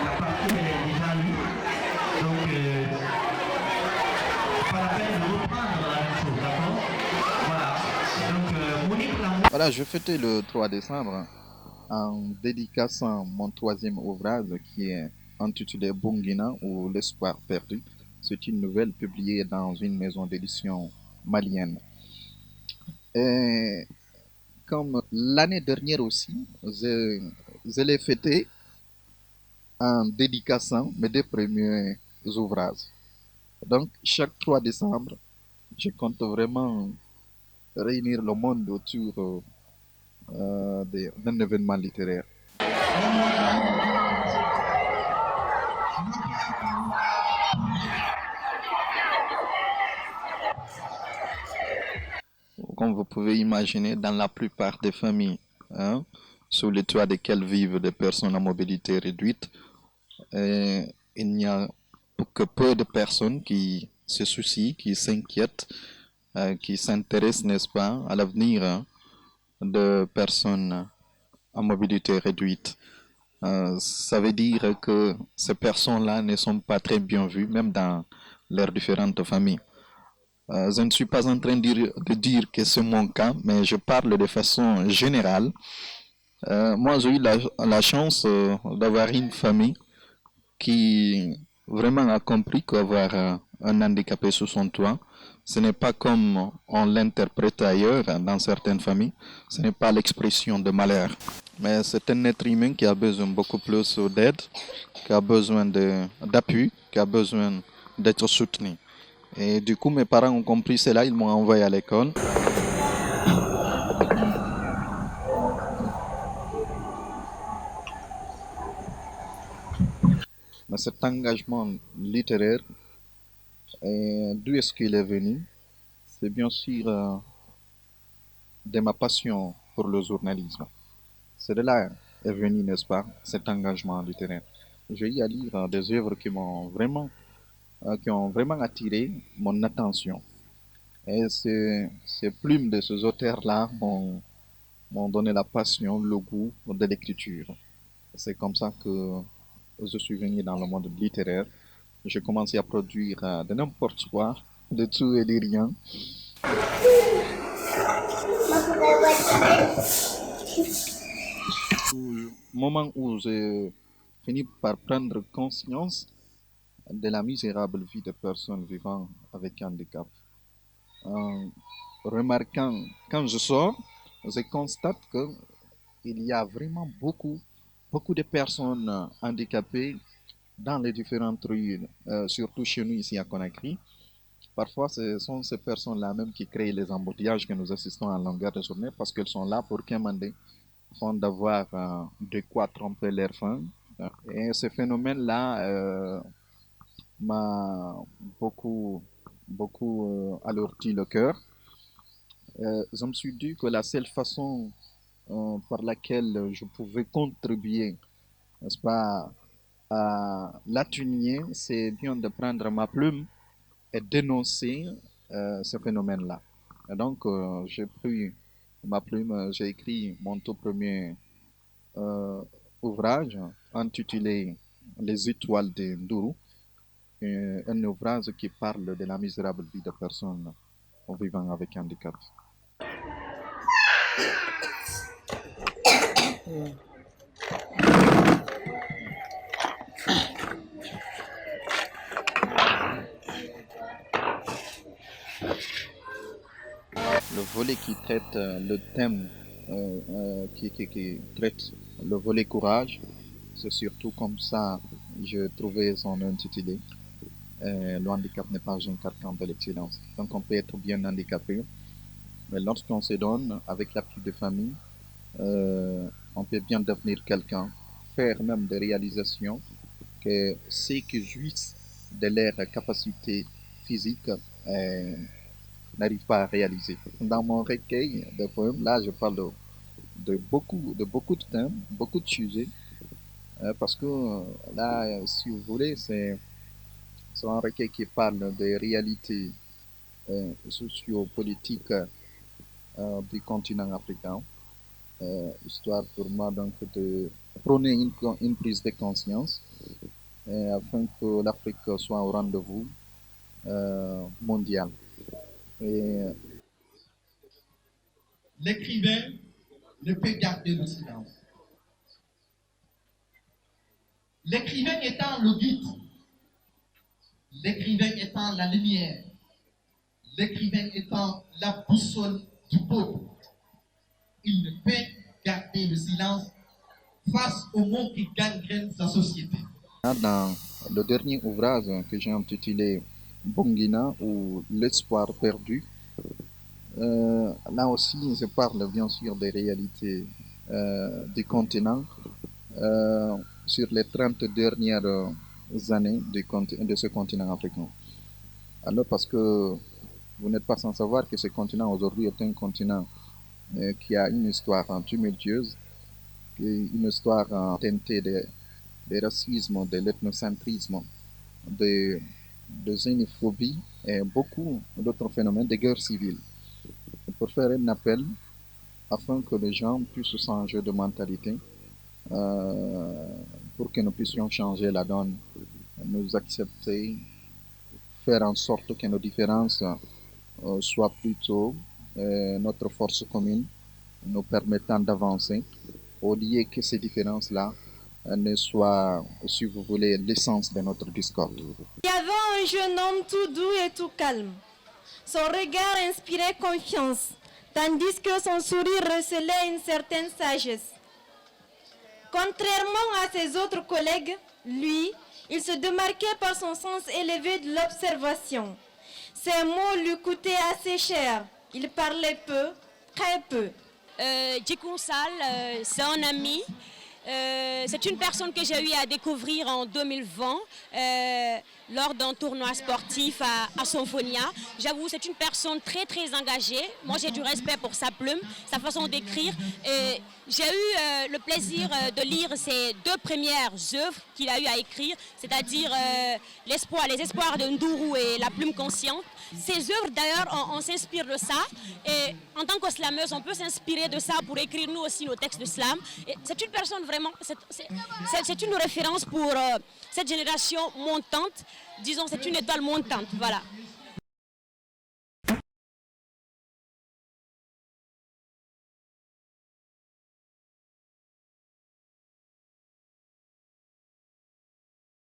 La partie elle est déjà lue. Donc, pas la peine de reprendre la même chose, d'accord? Voilà. Donc, Monique Lamour. Voilà, je fêtais le 3 décembre en dédicaçant mon troisième ouvrage qui est intitulé Bungina ou L'espoir perdu. C'est une nouvelle publiée dans une maison d'édition malienne. Et comme l'année dernière aussi, je l'ai fêté en dédicaçant mes deux premiers ouvrages. Donc, chaque 3 décembre, je compte vraiment réunir le monde autour d'un événement littéraire. Comme vous pouvez imaginer, dans la plupart des familles, hein, sous les toits desquels vivent des personnes à mobilité réduite, euh, il n'y a que peu de personnes qui se soucient, qui s'inquiètent, qui s'intéressent, n'est-ce pas, à l'avenir hein, de personnes à mobilité réduite. Ça veut dire que ces personnes-là ne sont pas très bien vues, même dans leurs différentes familles. Je ne suis pas en train de dire que c'est mon cas, mais je parle de façon générale. Moi, j'ai eu la chance d'avoir une famille qui vraiment a compris qu'avoir un handicapé sous son toit, ce n'est pas comme on l'interprète ailleurs dans certaines familles, ce n'est pas l'expression de malheur, mais c'est un être humain qui a besoin beaucoup plus d'aide, qui a besoin d'appui, qui a besoin d'être soutenu. Et du coup, mes parents ont compris cela, ils m'ont envoyé à l'école. Mais cet engagement littéraire, d'où est-ce qu'il est venu? C'est bien sûr de ma passion pour le journalisme. C'est de là est venu, n'est-ce pas, cet engagement littéraire. J'ai eu à lire des œuvres qui ont vraiment attiré mon attention. Et ces plumes de ces auteurs-là m'ont donné la passion, le goût de l'écriture. C'est comme ça que je suis venu dans le monde littéraire. J'ai commencé à produire de n'importe quoi, de tout et de rien. Au moment où j'ai fini par prendre conscience de la misérable vie des personnes vivant avec handicap. En remarquant, quand je sors, je constate qu'il y a vraiment beaucoup de personnes handicapées dans les différentes rues, surtout chez nous ici à Conakry. Parfois, ce sont ces personnes-là même qui créent les embouteillages que nous assistons à longueur de journée parce qu'elles sont là pour quémander, afin d'avoir de quoi tromper leur faim. Et ce phénomène-là m'a beaucoup alourdi le cœur. Je me suis dit que la seule façon par laquelle je pouvais contribuer, n'est-ce pas, à l'atténuer, c'est bien de prendre ma plume et dénoncer ce phénomène-là. Et donc, j'ai pris ma plume, j'ai écrit mon tout premier euh, ouvrage intitulé Les étoiles de Ndourou, un ouvrage qui parle de la misérable vie de personnes vivant avec handicap. Le volet qui traite le thème qui traite le volet courage, c'est surtout comme ça je trouvais son intitulé. Le handicap n'est pas un carcan de l'excellence. Donc on peut être bien handicapé, mais lorsqu'on se donne avec l'appui de famille, on peut bien devenir quelqu'un, faire même des réalisations que ceux qui jouissent de leur capacité physique n'arrivent pas à réaliser. Dans mon recueil de poèmes, là, je parle de beaucoup de thèmes, beaucoup de sujets, parce que là, si vous voulez, c'est un recueil qui parle des réalités sociopolitiques du continent africain, histoire pour moi donc de prôner une prise de conscience afin que l'Afrique soit au rendez-vous mondial. Et l'écrivain ne peut garder le silence. L'écrivain étant le guide, l'écrivain étant la lumière, l'écrivain étant la boussole du peuple, il ne peut garder le silence face aux mots qui gangrènent sa société. dans le dernier ouvrage que j'ai intitulé Bongina ou l'espoir perdu, là aussi je parle bien sûr des réalités du continent sur les 30 dernières années de ce continent africain. Alors parce que vous n'êtes pas sans savoir que ce continent aujourd'hui est un continent qui a une histoire tumultueuse, une histoire teintée de racisme, de l'ethnocentrisme, de xénophobie et beaucoup d'autres phénomènes de guerre civile. Pour faire un appel afin que les gens puissent changer de mentalité, pour que nous puissions changer la donne, nous accepter, faire en sorte que nos différences soient plutôt notre force commune, nous permettant d'avancer, au lieu que ces différences-là ne soient, si vous voulez, l'essence de notre discorde. Il y avait un jeune homme tout doux et tout calme. Son regard inspirait confiance, tandis que son sourire recelait une certaine sagesse. Contrairement à ses autres collègues, lui, il se démarquait par son sens élevé de l'observation. Ses mots lui coûtaient assez cher. Il parlait peu, très peu. Djikou Sall, c'est un ami. C'est une personne que j'ai eu à découvrir en 2020 lors d'un tournoi sportif à Symphonia. J'avoue, c'est une personne très très engagée. Moi, j'ai du respect pour sa plume, sa façon d'écrire. J'ai eu le plaisir de lire ses 2 premières œuvres qu'il a eu à écrire, c'est-à-dire les espoirs de Ndourou et La plume consciente. Ces œuvres, d'ailleurs, on s'inspire de ça. Et en tant que slameuse, on peut s'inspirer de ça pour écrire nous aussi nos textes de slam. C'est une personne vraiment, c'est une référence pour cette génération montante. Disons, c'est une étoile montante, voilà.